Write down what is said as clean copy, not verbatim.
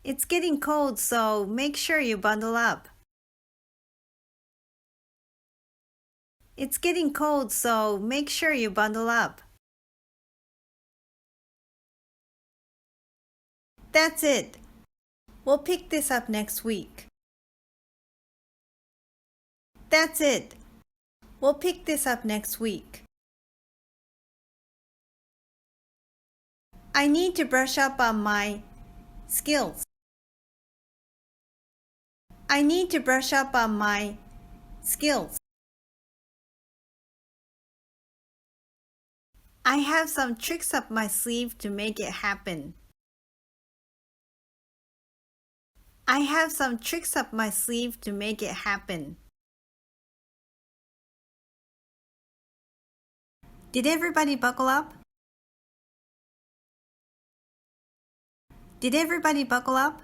It's getting cold, so make sure you bundle up. It's getting cold, so make sure you bundle up. That's it. We'll pick this up next week. That's it. We'll pick this up next week. I need to brush up on my skills. I need to brush up on my skills. I have some tricks up my sleeve to make it happen. I have some tricks up my sleeve to make it happen. Did everybody buckle up? Did everybody buckle up?